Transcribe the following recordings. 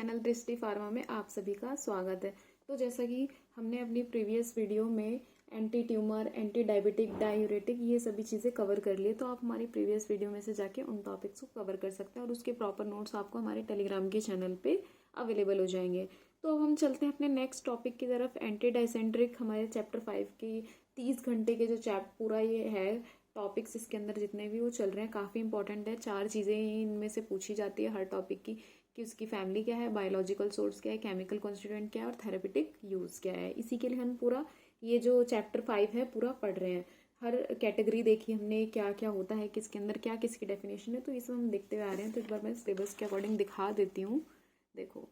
Channel दृष्टि pharma में आप सभी का स्वागत है। तो जैसा कि हमने अपनी प्रीवियस वीडियो में anti tumour, anti diabetic, diuretic ये सभी चीज़ें कवर कर लिए, तो आप हमारी प्रीवियस वीडियो में से जाके उन टॉपिक्स को कवर कर सकते हैं और उसके प्रॉपर नोट्स आपको हमारे टेलीग्राम के चैनल पे अवेलेबल हो जाएंगे। तो अब हम चलते हैं अपने नेक्स्ट टॉपिक की तरफ। एंटी डाइसेंट्रिक हमारे चैप्टर 5 की 30 घंटे के जो पूरा ये है टॉपिक्स, इसके अंदर जितने भी वो चल रहे हैं काफ़ी इंपॉर्टेंट है। 4 चीज़ें इनमें से पूछी जाती है हर टॉपिक की, कि उसकी फैमिली क्या है, बायोलॉजिकल सोर्स क्या है, केमिकल कॉन्स्टिट्यूएंट क्या है और थेरेपेटिक यूज़ क्या है। इसी के लिए हम पूरा ये जो चैप्टर 5 है पूरा पढ़ रहे हैं। हर कैटेगरी देखी हमने, क्या क्या होता है, किसके अंदर क्या किसकी डेफिनेशन है, तो ये सब हम देखते हुए आ रहे हैं। तो एक बार मैं सिलेबस के अकॉर्डिंग दिखा देती हूँ। देखो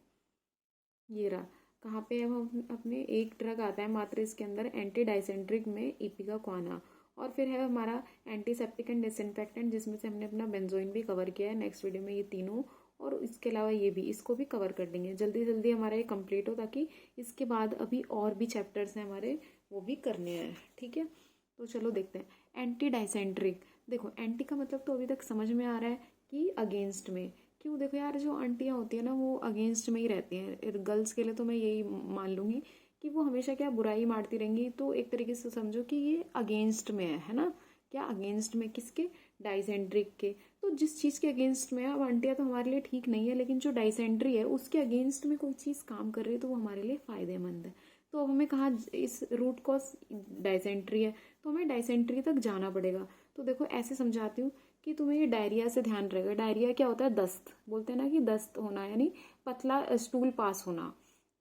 ये रहा, कहाँ पे हम अपने एक ड्रग आता है मात्र इसके अंदर एंटी डाइसेंट्रिक में इपिकाक्वाना, और फिर है हमारा एंटीसेप्टिक एंड डिसइंफेक्टेंट, जिसमें से हमने अपना बेंजोइन भी कवर किया है नेक्स्ट वीडियो में, ये तीनों। और इसके अलावा ये भी, इसको भी कवर कर देंगे जल्दी जल्दी हमारा ये कंप्लीट हो, ताकि इसके बाद अभी और भी चैप्टर्स हैं हमारे, वो भी करने हैं। ठीक है, तो चलो देखते हैं। एंटी डाइसेंट्रिक, देखो एंटी का मतलब तो अभी तक समझ में आ रहा है कि अगेंस्ट में। क्यों, देखो यार जो आंटियाँ होती है ना वो अगेंस्ट में ही रहती हैं। गर्ल्स के लिए तो मैं यही मान लूँगी कि वो हमेशा क्या बुराई मारती रहेंगी, तो एक तरीके से समझो कि ये अगेंस्ट में है ना। क्या अगेंस्ट में, किसके, डाइसेंट्रिक के। तो जिस चीज़ के अगेंस्ट में है, अब आंटियाँ तो हमारे लिए ठीक नहीं है, लेकिन जो डाइसेंट्री है उसके अगेंस्ट में कोई चीज़ काम कर रही है तो वो हमारे लिए फ़ायदेमंद है। तो अब हमें कहाँ, इस रूट कॉज डाइसेंट्री है तो हमें डाइसेंट्री तक जाना पड़ेगा। तो देखो ऐसे समझाती हूँ कि तुम्हें ये डायरिया से ध्यान रहेगा। डायरिया क्या होता है, दस्त बोलते हैं ना, कि दस्त होना यानी पतला स्टूल पास होना,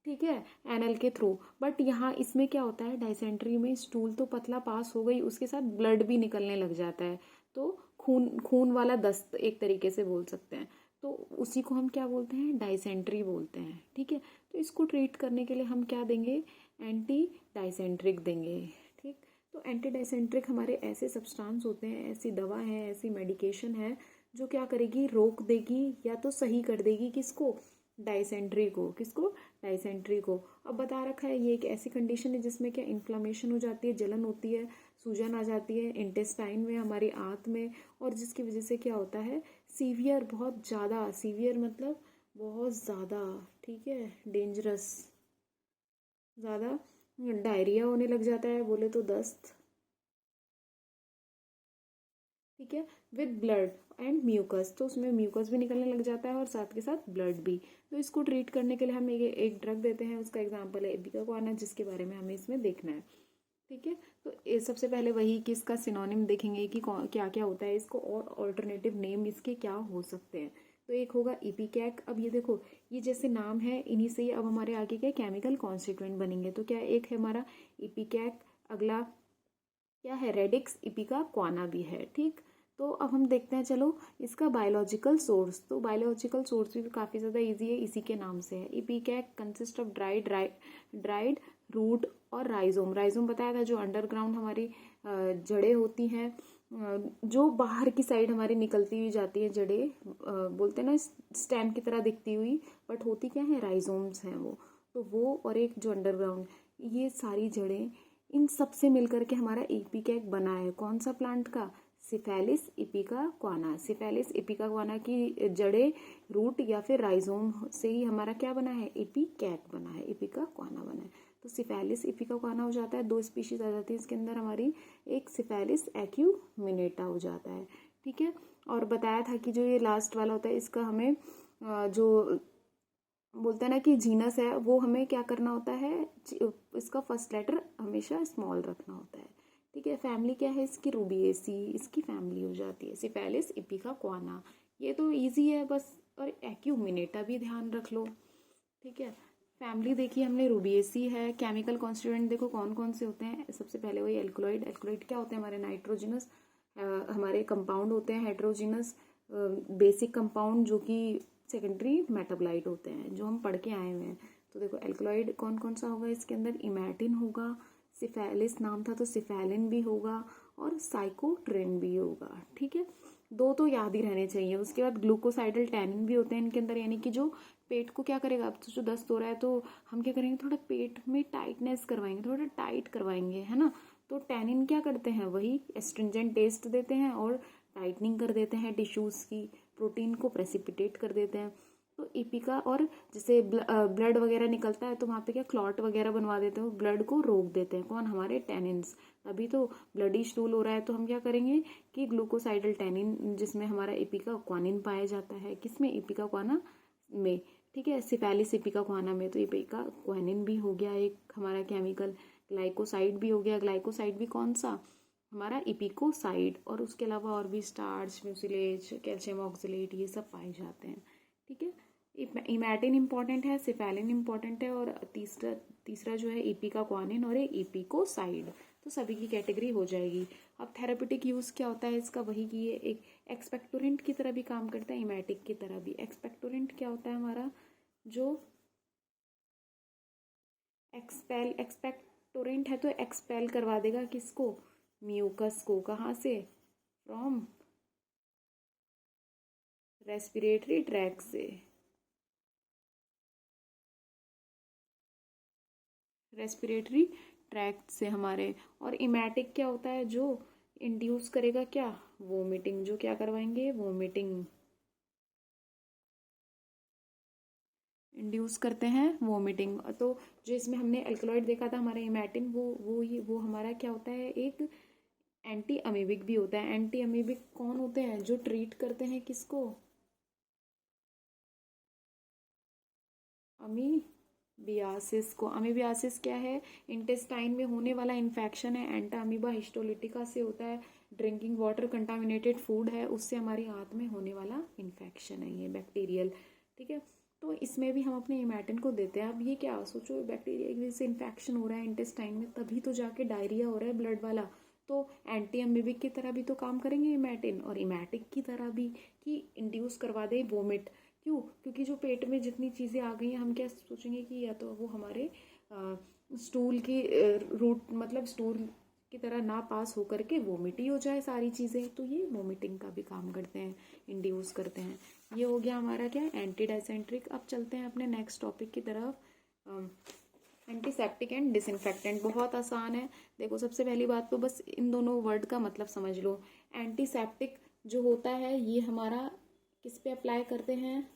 ठीक है, एनल के थ्रू। बट यहाँ इसमें क्या होता है, डाइसेंट्री में स्टूल तो पतला पास हो गई, उसके साथ ब्लड भी निकलने लग जाता है, तो खून खून वाला दस्त एक तरीके से बोल सकते हैं। तो उसी को हम क्या बोलते हैं, डाइसेंट्री बोलते हैं। ठीक है, तो इसको ट्रीट करने के लिए हम क्या देंगे, एंटी डाइसेंट्रिक देंगे। ठीक, तो एंटी डाइसेंट्रिक हमारे ऐसे सब्सटेंस होते हैं, ऐसी दवा है, ऐसी मेडिकेशन है जो क्या करेगी, रोक देगी या तो सही कर देगी किसको, डाइसेंट्री को। किसको, डाइसेंट्री को। अब बता रखा है ये एक ऐसी कंडीशन है जिसमें क्या इन्फ्लामेशन हो जाती है, जलन होती है, सूजन आ जाती है इंटेस्टाइन में, हमारी आंत में, और जिसकी वजह से क्या होता है, सीवियर, बहुत ज़्यादा सीवियर मतलब बहुत ज़्यादा, ठीक है, डेंजरस, ज़्यादा डायरिया होने लग जाता है, बोले तो दस्त। ठीक है, विद ब्लड एंड म्यूकस, तो उसमें म्यूकस भी निकलने लग जाता है और साथ के साथ ब्लड भी। तो इसको ट्रीट करने के लिए हम एक ड्रग देते हैं, उसका एग्जांपल है इपिकाक्वाना, जिसके बारे में हमें इसमें देखना है। ठीक है, तो सबसे पहले वही कि इसका सिनोनिम देखेंगे कि क्या क्या होता है इसको, और ऑल्टरनेटिव नेम इसके क्या हो सकते हैं। तो एक होगा इपिकैक। अब ये देखो, ये जैसे नाम है इन्हीं से ही अब हमारे आगे क्या केमिकल कॉन्स्टिट्यूएंट बनेंगे। तो क्या, एक है हमारा इपिकैक, अगला क्या है, रेडिक्स इपिकाक्वाना भी है। ठीक, तो अब हम देखते हैं, चलो इसका बायोलॉजिकल सोर्स। तो बायोलॉजिकल सोर्स भी काफ़ी ज़्यादा इजी है, इसी के नाम से है। Ipecac consist of dried root और राइजोम। राइजोम बताया था, जो अंडरग्राउंड हमारी जड़ें होती हैं, जो बाहर की साइड हमारी निकलती हुई जाती है जड़ें, बोलते हैं ना स्टेम की तरह दिखती हुई, बट होती क्या है, राइजोम्स हैं वो। तो वो और एक जो अंडरग्राउंड, ये सारी जड़ें, इन सब से मिलकर के हमारा इपिकैक बना है। कौन सा प्लांट का, सिफेलिस इपिकाक्वाना। सिफेलिस इपिकाक्वाना की जड़ें, रूट या फिर राइजोम से ही हमारा क्या बना है, इपिकैक बना है, इपिकाक्वाना बना है। तो सिफेलिस इपिकाक्वाना हो जाता है, 2 स्पीशीज आ जाती है इसके अंदर हमारी, एक सिफेलिस एक्यूमिनेटा हो जाता है। ठीक है, और बताया था कि जो ये लास्ट वाला होता है इसका हमें जो बोलते हैं ना कि जीनस है, वो हमें क्या करना होता है, इसका फर्स्ट लेटर हमेशा स्मॉल रखना होता है। ठीक है, फैमिली क्या है इसकी, रूबिएसी इसकी फैमिली हो जाती है, सिफेलिस इपिकाक्वाना। ये तो इजी है बस, और एक्यूमिनेटा भी ध्यान रख लो। ठीक है, फैमिली देखिए हमने, रूबिएसी है। केमिकल कॉन्स्टिट्यूएंट देखो कौन कौन से होते हैं, सबसे पहले वही एल्कलॉइड। एल्कलॉइड क्या होते हैं हमारे, नाइट्रोजिनस हमारे कंपाउंड होते हैं, हाइड्रोजिनस बेसिक कंपाउंड, जो कि सेकेंडरी मेटाबोलाइट होते हैं, जो हम पढ़ के आए हुए हैं। तो देखो एल्कलॉइड कौन कौन सा होगा इसके अंदर, इमेटिन होगा, सिफेलिस नाम था तो सिफेलिन भी होगा, और साइकोट्रिन भी होगा। ठीक है, 2 तो याद ही रहने चाहिए। उसके बाद ग्लूकोसाइडल टैनिन भी होते हैं इनके अंदर, यानी कि जो पेट को क्या करेगा, अब तो जो दस्त हो रहा है तो हम क्या करेंगे, थोड़ा पेट में टाइटनेस करवाएंगे, थोड़ा टाइट करवाएंगे, है ना। तो टैनिन क्या करते हैं, वही एस्ट्रिंजेंट टेस्ट देते हैं और टाइटनिंग कर देते हैं टिश्यूज़ की, प्रोटीन को प्रेसिपिटेट कर देते हैं। तो एपिका, और जैसे ब्लड वगैरह निकलता है तो वहाँ पे क्या क्लॉट वगैरह बनवा देते हैं, ब्लड को रोक देते हैं। कौन? हमारे टेनिन्स। तभी तो ब्लडी स्टूल हो रहा है, तो हम क्या करेंगे कि ग्लूकोसाइडल टेनिन, जिसमें हमारा एपिका क्वानिन पाया जाता है। किसमें? एपिका क्वाना में। ठीक है, सिफेलिस एपिका क्वाना में। तो एपिका क्वानिन भी हो गया एक हमारा केमिकल, ग्लाइकोसाइड भी हो गया। ग्लाइकोसाइड भी कौन सा? हमारा इपिकोसाइड। और उसके अलावा और भी स्टार्च, म्यूसिलेज, कैल्शियम ऑक्सलेट, ये सब पाए जाते हैं। ठीक है, इमैटिन इंपॉर्टेंट है, सिफेलिन इंपॉर्टेंट है, और तीसरा जो है इपिका क्वानिन और एक इपिकोसाइड। तो सभी की कैटेगरी हो जाएगी। अब थेरापेटिक यूज क्या होता है इसका? वही कि ये एक एक्सपेक्टोरेंट की तरह भी काम करता है, इमेटिक की तरह भी। एक्सपेक्टोरेंट क्या होता है हमारा? जो एक्सपेक्टोरेंट है तो एक्सपेल करवा देगा किसको? म्यूकस को। कहाँ से? फ्रॉम रेस्पिरेटरी ट्रैक से। रेस्पिरेटरी ट्रैक्ट से हमारे। और इमेटिक क्या होता है? जो इंड्यूस करेगा क्या? वोमिटिंग। जो क्या करवाएंगे? वोमिटिंग। इंड्यूस करते हैं वोमिटिंग। तो जो इसमें हमने एल्कलॉइड देखा था हमारा इमेटिन, वो हमारा क्या होता है? एक एंटी अमीबिक भी होता है। एंटी अमीबिक कौन होते हैं? जो ट्रीट करते हैं किसको? अमीबियासिस को। अमीबियासिस क्या है? इंटेस्टाइन में होने वाला इन्फेक्शन है। एंटा अमीबा हिस्टोलिटिका से होता है। ड्रिंकिंग वाटर कंटामिनेटेड फूड है, उससे हमारी आंत में होने वाला इन्फेक्शन है ये बैक्टीरियल। ठीक है, तो इसमें भी हम अपने इमेटिन को देते हैं। अब ये क्या सोचो, बैक्टीरिया की वजह से इन्फेक्शन हो रहा है इंटेस्टाइन में, तभी तो जाके डायरिया हो रहा है ब्लड वाला। तो एंटी अमीबिक की तरह भी तो काम करेंगे इमेटिन, और इमेटिक की तरह भी कि इंड्यूस करवा दे वोमिट। क्यों? क्योंकि जो पेट में जितनी चीज़ें आ गई हैं, हम क्या सोचेंगे कि या तो वो हमारे स्टूल की रूट, मतलब स्टूल की तरह ना पास होकर के वोमिट ही हो जाए सारी चीज़ें। तो ये वोमिटिंग का भी काम करते हैं, इंड्यूस करते हैं। ये हो गया हमारा क्या? एंटी डाइसेंट्रिक। अब चलते हैं अपने नेक्स्ट टॉपिक की तरफ। Antiseptic and disinfectant. बहुत आसान है। देखो, सबसे पहली बात तो बस इन दोनों वर्ड का मतलब समझ लो। एंटीसेप्टिक जो होता है ये हमारा किस पे अप्लाई करते हैं?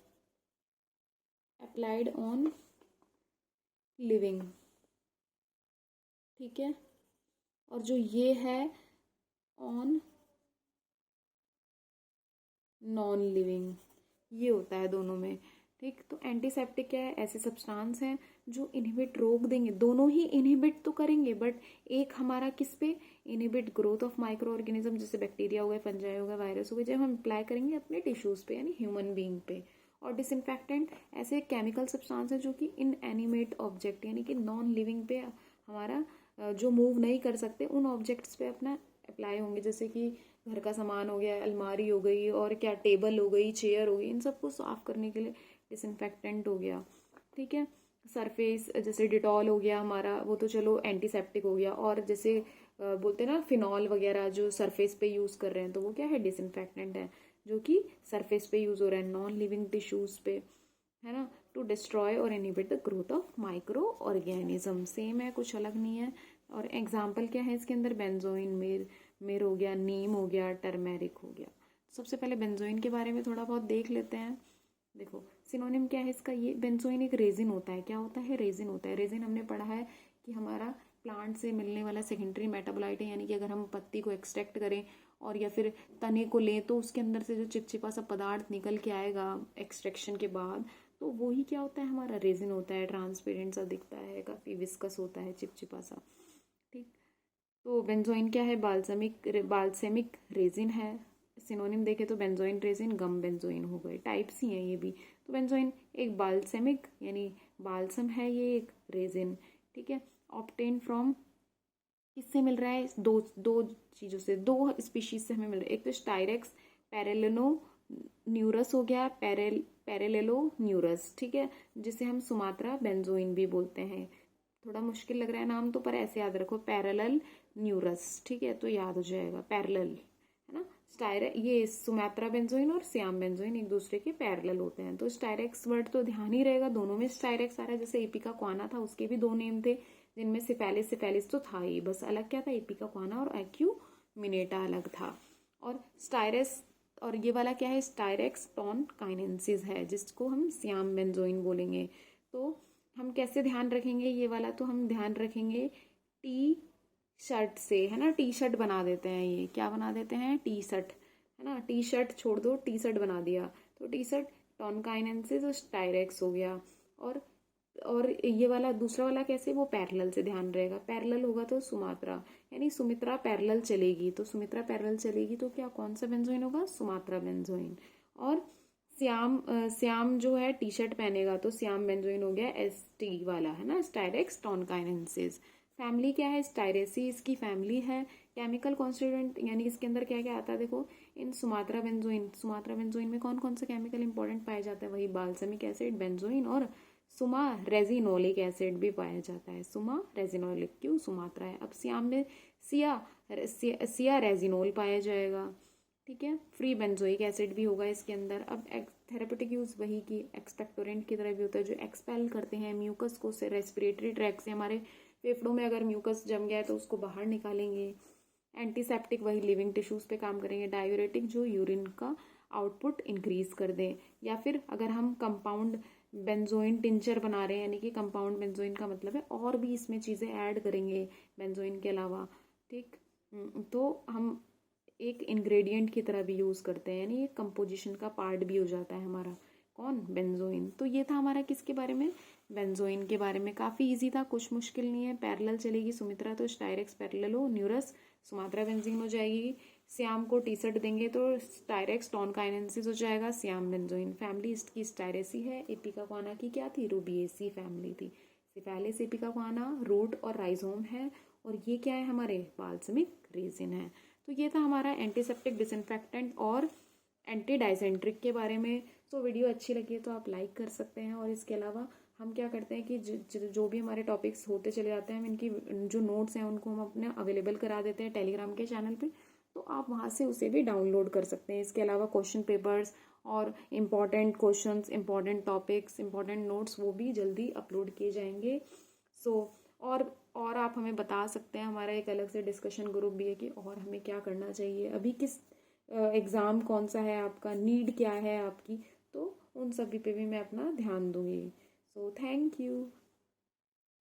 Applied on living. ठीक है, और जो ये है ऑन नॉन लिविंग, ये होता है दोनों में। ठीक, तो एंटीसेप्टिक क्या है? ऐसे सब्सटेंस हैं जो इनहिबिट रोक देंगे, दोनों ही इनहिबिट तो करेंगे, बट एक हमारा किस पे? Inhibit growth of micro organism, जैसे बैक्टीरिया हो गए, फंजाई हो गए, वायरस हो गए, जब हम अप्लाई करेंगे अपने टिश्यूज पे यानी ह्यूमन बीइंग पे। और डिसइंफेक्टेंट ऐसे केमिकल सब्सटेंस है जो कि इनएनिमेट ऑब्जेक्ट यानी कि नॉन लिविंग पे हमारा जो मूव नहीं कर सकते उन ऑब्जेक्ट्स पे अपना अप्लाई होंगे। जैसे कि घर का सामान हो गया, अलमारी हो गई, और क्या टेबल हो गई, चेयर हो गई, इन सबको साफ करने के लिए डिसइंफेक्टेंट हो गया। ठीक है, सरफेस जैसे डिटॉल हो गया हमारा, वो तो चलो एंटीसेप्टिक हो गया। और जैसे बोलते हैं ना फिनॉल वगैरह जो सरफेस पे यूज कर रहे हैं, तो वो क्या है? डिसइंफेक्टेंट है, जो कि सरफेस पे यूज हो रहा है नॉन लिविंग टिश्यूज पे, है ना। टू डिस्ट्रॉय और inhibit the growth of micro organism. Same है, कुछ अलग नहीं है। और एग्जाम्पल क्या है इसके अंदर? बेंजोइन, मिर हो गया, नीम हो गया, टर्मेरिक हो गया। सबसे पहले बेंजोइन के बारे में थोड़ा बहुत देख लेते हैं। देखो, सिनोनिम क्या है इसका? ये बेंजोइन एक रेजिन होता है। क्या होता है? रेजिन होता है। रेजिन हमने पढ़ा है कि हमारा प्लांट से मिलने वाला सेकेंडरी मेटाबोलाइट है, यानी कि अगर हम पत्ती को एक्सट्रैक्ट करें और या फिर तने को लें तो उसके अंदर से जो चिपचिपा सा पदार्थ निकल के आएगा एक्सट्रैक्शन के बाद, तो वो ही क्या होता है? हमारा रेजिन होता है। ट्रांसपेरेंट सा दिखता है, काफ़ी विस्कस होता है, चिपचिपा सा। ठीक, तो बेंजोइन क्या है? बाल्सेमिक रेजिन है। सिनोनिम देखे तो बेंजोइन रेजिन, गम बेंजोइन हो गए, टाइप्स ही हैं ये भी। तो बेंजोइन एक बाल्सेमिक यानी बाल्सम है, ये एक रेजिन। ठीक है, ऑब्टेन फ्रॉम, किससे मिल रहा है? दो दो चीज़ों से, दो स्पीशीज से हमें मिल रहा है। एक तो स्टाइरेक्स पैरेलिनो न्यूरस हो गया, पैरेलेलो न्यूरस। ठीक है, जिसे हम सुमात्रा बेंजोइन भी बोलते हैं। थोड़ा मुश्किल लग रहा है नाम तो, पर ऐसे याद रखो, पैरेलल न्यूरस। ठीक है, तो याद हो जाएगा, पैरेलल है ना। ये सुमात्रा बेंजोइन और सियाम बेंजोइन एक दूसरे के पैरेलल होते हैं। तो स्टाइरेक्स वर्ड तो ध्यान ही रहेगा, दोनों में स्टाइरेक्स आ रहा है। जैसे एपिका क्वाना था, उसके भी दो नेम थे, जिनमें सिफेलिस तो था ही, बस अलग क्या था? एपिका क्वाना और एक्यू मिनेटा अलग था। और स्टाइरस और ये वाला क्या है, स्टायरेक्स टॉन काइनेंसिस है, जिसको हम सियाम बेंजोइन बोलेंगे। तो हम कैसे ध्यान रखेंगे ये वाला, तो हम ध्यान रखेंगे टी शर्ट से, है ना, टी शर्ट बना देते हैं, ये क्या बना देते हैं, टी शर्ट, है ना, टी शर्ट छोड़ दो, टी शर्ट बना दिया, तो टी शर्ट टॉन काइनेंसिस और स्टायरेक्स हो गया। और ये वाला दूसरा वाला कैसे, वो पैरेलल से ध्यान रहेगा, पैरेलल होगा तो सुमात्रा, यानी सुमित्रा पैरेलल चलेगी, तो सुमित्रा पैरेलल चलेगी तो क्या, कौन सा बेंजोइन होगा, सुमात्रा बेंजोइन। और श्याम जो है टी शर्ट पहनेगा तो श्याम बेंजोइन हो गया एस टी वाला, है ना, स्टायरेक्स टॉन काइनेंसिस। फैमिली क्या है, स्टायरेसी इसकी फैमिली है। केमिकल कॉन्स्टिट्यूएंट यानी इसके अंदर क्या क्या आता है, देखो इन सुमात्रा बेंजोइन में कौन कौन सा केमिकल इंपॉर्टेंट पाया जाता है, वही बाल्समिक एसिड, बेंजोइन और सुमा रेजिनोलिक एसिड भी पाया जाता है। सुमा रेजिनोलिक क्यों, सुमात्रा है। अब सियाम में सिया रेजिनोल पाया जाएगा, ठीक है। फ्री बेंजोइक एसिड भी होगा इसके अंदर। अब थेरेपेटिक यूज वही की एक्सपेक्टोरेंट की तरह भी होता है, जो एक्सपेल करते हैं म्यूकस को से रेस्पिरेटरी ट्रैक से, हमारे फेफड़ों में अगर म्यूकस जम गया है तो उसको बाहर निकालेंगे। एंटीसेप्टिक वही लिविंग टिश्यूज पे काम करेंगे। डायूरेटिक जो यूरिन का आउटपुट इंक्रीज कर दे। या फिर अगर हम कंपाउंड बेंजोइन टिंचर बना रहे हैं, यानी कि कंपाउंड बेंजोइन का मतलब है और भी इसमें चीज़ें ऐड करेंगे बेंजोइन के अलावा, ठीक। तो हम एक इंग्रेडिएंट की तरह भी यूज़ करते हैं, यानी एक कंपोजिशन का पार्ट भी हो जाता है हमारा, कौन, बेंजोइन। तो ये था हमारा किसके बारे में, बेंजोइन के बारे में। काफ़ी इजी था, कुछ मुश्किल नहीं है। पैरेलल चलेगी सुमित्रा तो स्टायरेक्स पैरेलल हो, न्यूरस सुमात्रा बेंजीन हो जाएगी। श्याम को टी शर्ट देंगे तो स्टायरेक्स टॉन काइनेंसिस हो जाएगा, श्याम बेंजोइन। फैमिली इसकी स्टायरेसी है। एपिका गुआना की क्या थी, रूबिएसी फैमिली थी। सिफेलिस एपिका गुआना रूट और राइजोम है, और ये क्या है, हमारे बाल्समिक रेजिन है। तो ये था हमारा एंटीसेप्टिक, डिसइंफेक्टेंट और एंटी डाइसेंट्रिक के बारे में। तो वीडियो अच्छी लगी है तो आप लाइक कर सकते हैं। और इसके अलावा हम क्या करते हैं कि जो भी हमारे टॉपिक्स होते चले जाते हैं, हम इनकी जो नोट्स हैं उनको हम अपने अवेलेबल करा देते हैं टेलीग्राम के चैनल पे, तो आप वहाँ से उसे भी डाउनलोड कर सकते हैं। इसके अलावा क्वेश्चन पेपर्स और important questions, important topics, important notes वो भी जल्दी अपलोड किए जाएंगे। और आप हमें बता सकते हैं, हमारा एक अलग से डिस्कशन ग्रुप भी है कि और हमें क्या करना चाहिए, अभी किस एग्ज़ाम कौन सा है आपका, नीड क्या है आपकी, तो उन सभी पे भी मैं अपना ध्यान दूंगी। So thank you.